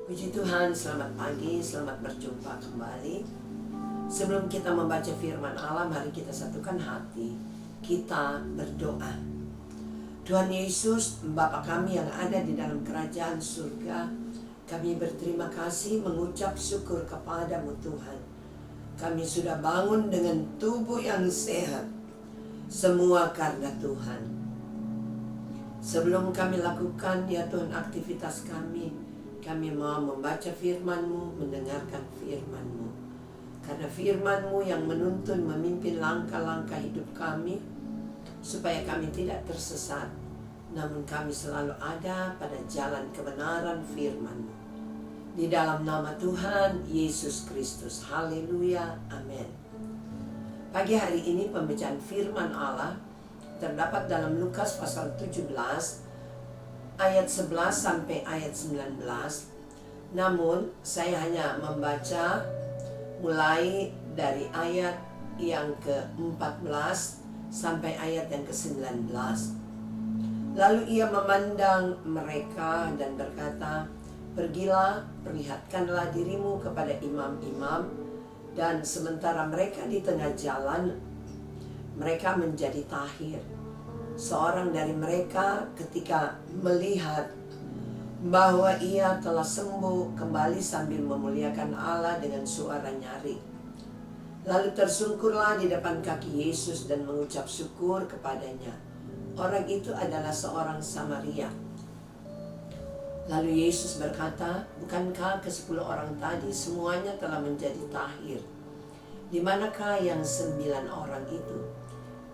Puji Tuhan, selamat pagi, selamat berjumpa kembali. Sebelum kita membaca firman Allah, mari kita satukan hati, kita berdoa. Tuhan Yesus, Bapa kami yang ada di dalam kerajaan surga, kami berterima kasih mengucap syukur kepadamu Tuhan. Kami sudah bangun dengan tubuh yang sehat, semua karena Tuhan. Sebelum kami lakukan ya Tuhan aktivitas kami mau membaca firman-Mu, mendengarkan firman-Mu. Karena firman-Mu yang menuntun, memimpin langkah-langkah hidup kami, supaya kami tidak tersesat, namun kami selalu ada pada jalan kebenaran firman-Mu. Di dalam nama Tuhan Yesus Kristus. Haleluya. Amin. Pagi hari ini pembacaan firman Allah terdapat dalam Lukas pasal 17 ayat 11 sampai ayat 19. Namun saya hanya membaca mulai dari ayat yang ke-14 sampai ayat yang ke-19. Lalu ia memandang mereka dan berkata, "Pergilah, perlihatkanlah dirimu kepada imam-imam." Dan sementara mereka di tengah jalan, mereka menjadi tahir. Seorang dari mereka ketika melihat bahwa ia telah sembuh, kembali sambil memuliakan Allah dengan suara nyaring. Lalu tersungkurlah di depan kaki Yesus dan mengucap syukur kepadanya. Orang itu adalah seorang Samaria. Lalu Yesus berkata, "Bukankah ke-10 orang tadi semuanya telah menjadi tahir? Di manakah yang 9 orang itu?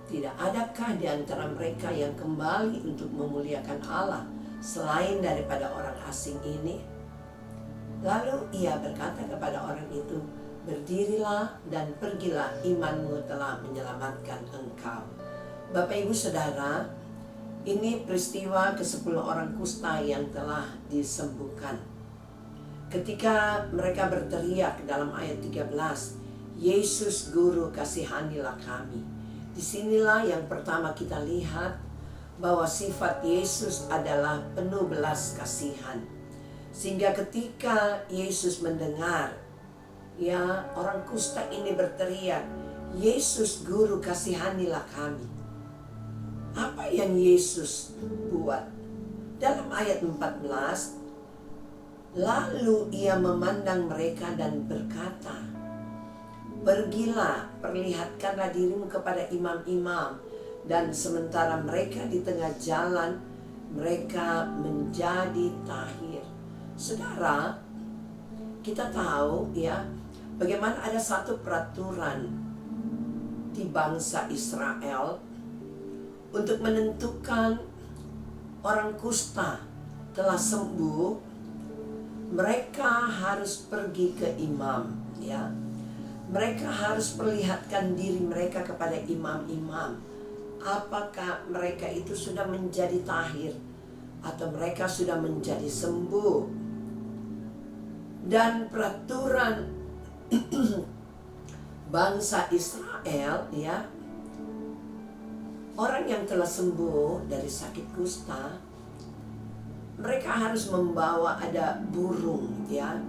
Tidak adakah di antara mereka yang kembali untuk memuliakan Allah selain daripada orang asing ini?" Lalu ia berkata kepada orang itu, "Berdirilah dan pergilah, imanmu telah menyelamatkan engkau." Bapak Ibu Saudara, ini peristiwa ke-10 orang kusta yang telah disembuhkan. Ketika mereka berteriak dalam ayat 13, "Yesus Guru, kasihanilah kami." Disinilah yang pertama kita lihat bahwa sifat Yesus adalah penuh belas kasihan. Sehingga ketika Yesus mendengar ya orang kusta ini berteriak, "Yesus Guru, kasihanilah kami." Apa yang Yesus buat? Dalam ayat 14, lalu ia memandang mereka dan berkata, "Pergilah, perlihatkanlah dirimu kepada imam-imam." Dan sementara mereka di tengah jalan, mereka menjadi tahir. Saudara, kita tahu ya, bagaimana ada satu peraturan di bangsa Israel untuk menentukan orang kusta telah sembuh, mereka harus pergi ke imam ya. Mereka harus perlihatkan diri mereka kepada imam-imam. Apakah mereka itu sudah menjadi tahir atau mereka sudah menjadi sembuh. Dan peraturan bangsa Israel ya, orang yang telah sembuh dari sakit kusta, mereka harus membawa ada burung ya.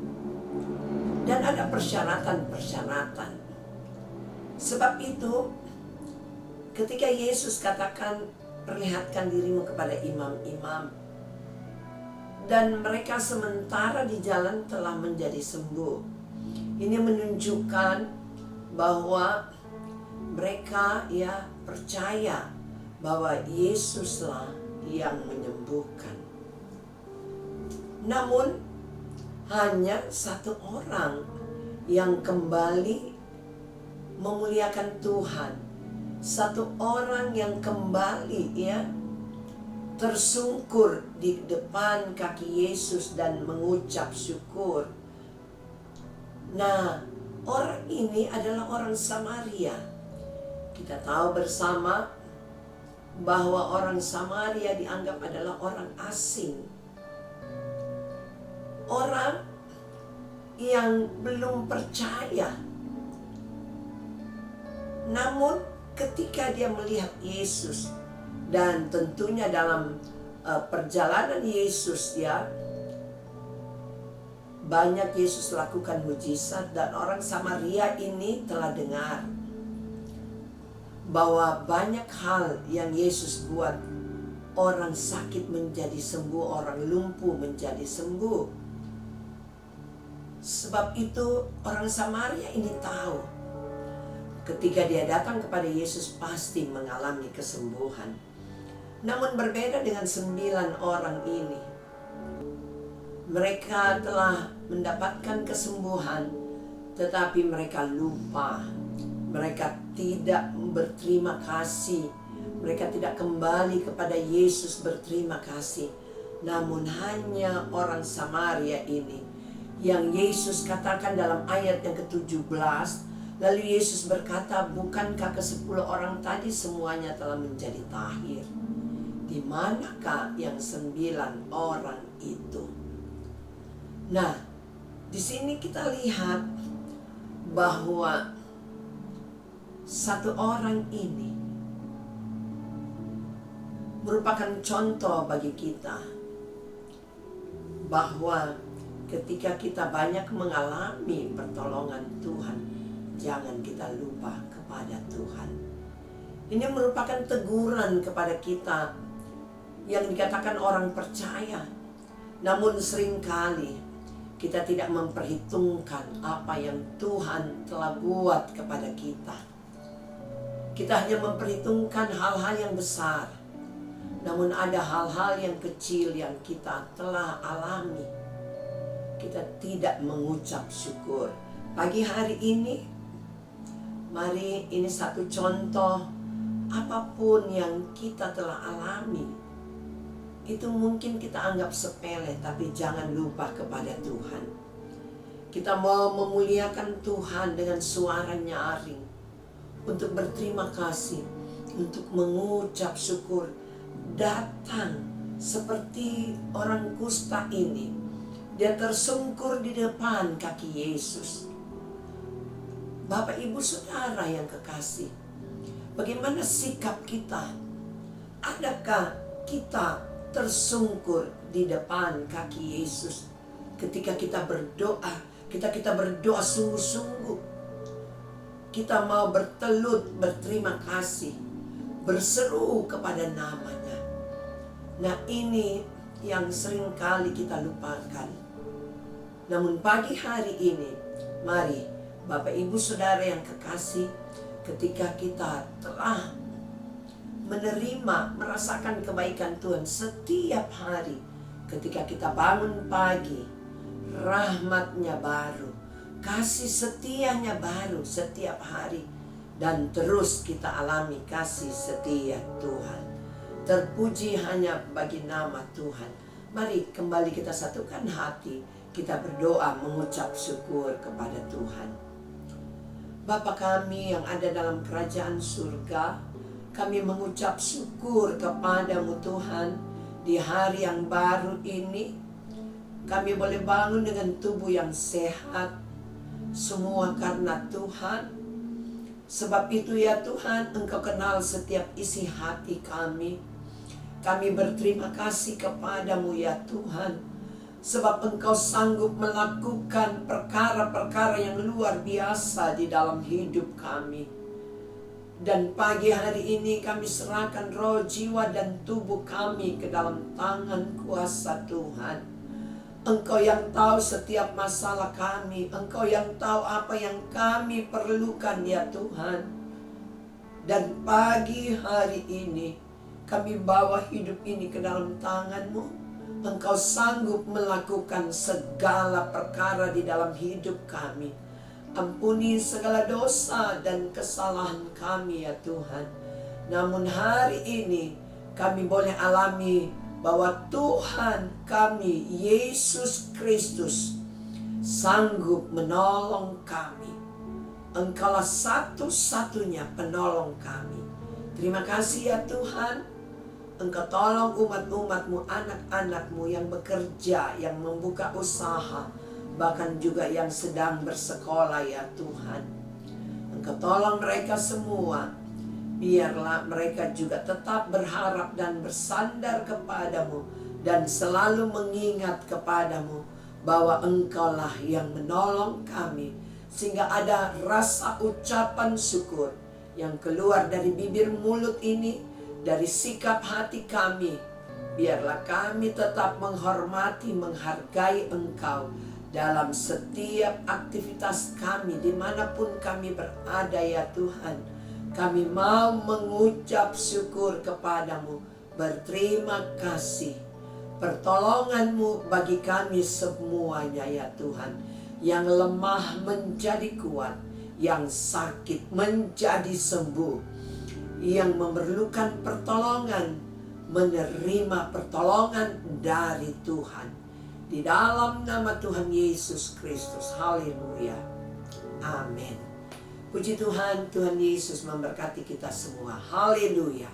Dan ada persyaratan-persyaratan. Sebab itu ketika Yesus katakan, "Perlihatkan dirimu kepada imam-imam," dan mereka sementara di jalan telah menjadi sembuh, ini menunjukkan bahwa mereka ya percaya bahwa Yesuslah yang menyembuhkan. Namun hanya satu orang yang kembali memuliakan Tuhan. Satu orang yang kembali ya tersungkur di depan kaki Yesus dan mengucap syukur. Nah, orang ini adalah orang Samaria. Kita tahu bersama bahwa orang Samaria dianggap adalah orang asing. Orang yang belum percaya. Namun ketika dia melihat Yesus, dan tentunya dalam perjalanan Yesus ya, banyak Yesus lakukan mujizat, dan orang Samaria ini telah dengar bahwa banyak hal yang Yesus buat. Orang sakit menjadi sembuh, orang lumpuh menjadi sembuh. Sebab itu orang Samaria ini tahu ketika dia datang kepada Yesus pasti mengalami kesembuhan. Namun berbeda dengan 9 orang ini. Mereka telah mendapatkan kesembuhan, tetapi mereka lupa. Mereka tidak berterima kasih. Mereka tidak kembali kepada Yesus berterima kasih. Namun hanya orang Samaria ini yang Yesus katakan dalam ayat yang ke-17. Lalu Yesus berkata, bukankah ke-10 orang tadi semuanya telah menjadi tahir? Di manakah yang 9 orang itu? Nah, di sini kita lihat bahwa satu orang ini merupakan contoh bagi kita bahwa ketika kita banyak mengalami pertolongan Tuhan, jangan kita lupa kepada Tuhan. Ini merupakan teguran kepada kita yang dikatakan orang percaya. Namun seringkali kita tidak memperhitungkan apa yang Tuhan telah buat kepada kita. Kita hanya memperhitungkan hal-hal yang besar. Namun ada hal-hal yang kecil yang kita telah alami. Kita tidak mengucap syukur. Pagi hari ini, mari ini satu contoh. Apapun yang kita telah alami, itu mungkin kita anggap sepele, tapi jangan lupa kepada Tuhan. Kita mau memuliakan Tuhan dengan suara nyaring, untuk berterima kasih, untuk mengucap syukur. Datang seperti orang kusta ini, dia tersungkur di depan kaki Yesus. Bapak, Ibu, Saudara yang kekasih, bagaimana sikap kita? Adakah kita tersungkur di depan kaki Yesus ketika kita berdoa? Kita berdoa sungguh-sungguh. Kita mau bertelut berterima kasih, berseru kepada namanya. Nah, ini yang sering kali kita lupakan. Namun pagi hari ini, mari Bapak, Ibu, Saudara yang kekasih, ketika kita telah menerima, merasakan kebaikan Tuhan setiap hari, ketika kita bangun pagi, rahmat-Nya baru, kasih setianya baru setiap hari, dan terus kita alami kasih setia Tuhan. Terpuji hanya bagi nama Tuhan. Mari kembali kita satukan hati, kita berdoa mengucap syukur kepada Tuhan. Bapa kami yang ada dalam kerajaan surga, kami mengucap syukur kepadamu Tuhan. Di hari yang baru ini, kami boleh bangun dengan tubuh yang sehat. Semua karena Tuhan. Sebab itu ya Tuhan, Engkau kenal setiap isi hati kami. Kami berterima kasih kepadamu ya Tuhan. Sebab Engkau sanggup melakukan perkara-perkara yang luar biasa di dalam hidup kami. Dan pagi hari ini kami serahkan roh, jiwa, dan tubuh kami ke dalam tangan kuasa Tuhan. Engkau yang tahu setiap masalah kami. Engkau yang tahu apa yang kami perlukan ya Tuhan. Dan pagi hari ini kami bawa hidup ini ke dalam tangan-Mu. Engkau sanggup melakukan segala perkara di dalam hidup kami. Ampuni segala dosa dan kesalahan kami ya Tuhan. Namun hari ini kami boleh alami bahwa Tuhan kami, Yesus Kristus, sanggup menolong kami. Engkaulah satu-satunya penolong kami. Terima kasih ya Tuhan. Engkau tolong umat-umat-Mu, anak-anak-Mu yang bekerja, yang membuka usaha, bahkan juga yang sedang bersekolah ya Tuhan. Engkau tolong mereka semua. Biarlah mereka juga tetap berharap dan bersandar kepadamu, dan selalu mengingat kepadamu bahwa Engkaulah yang menolong kami, sehingga ada rasa ucapan syukur yang keluar dari bibir mulut ini, dari sikap hati kami. Biarlah kami tetap menghormati, menghargai Engkau dalam setiap aktivitas kami, dimanapun kami berada ya Tuhan. Kami mau mengucap syukur kepadamu, berterima kasih. Pertolongan-Mu bagi kami semuanya ya Tuhan. Yang lemah menjadi kuat, yang sakit menjadi sembuh, yang memerlukan pertolongan menerima pertolongan dari Tuhan. Di dalam nama Tuhan Yesus Kristus. Haleluya. Amin. Puji Tuhan, Tuhan Yesus memberkati kita semua. Haleluya.